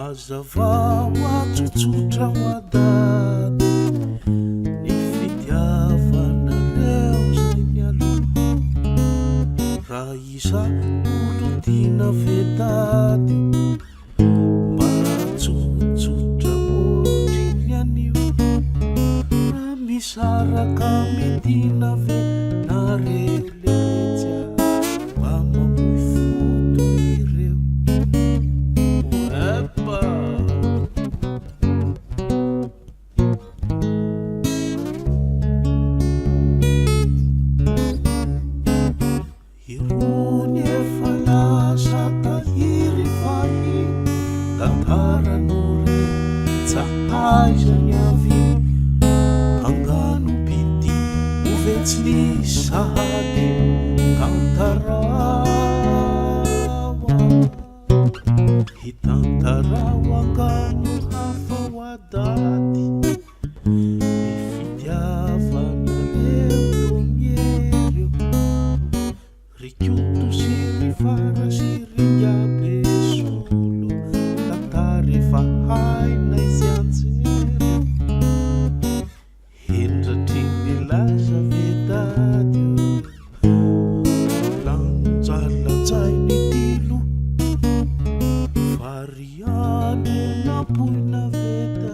Mazava watsotsotra hoadady ny fitiavanareo zay mialoha raha isa olo tina vedady mba tsotsotra otriny anio raha misaraka midina venareletsya mba mamoy foto ireo irony efa lasa tahiry fahy tantaran'ore tsahaizany avy angano pity ovetsiny sahady tantarawa hitantarawa angano hafa hoadady ny fitiavanareo toniereo rikoto sy rifara sy ringabe solo tantary fa haina izy anjereo hendratry milaza vedady lanjalajay ny tilo variano napoina vedady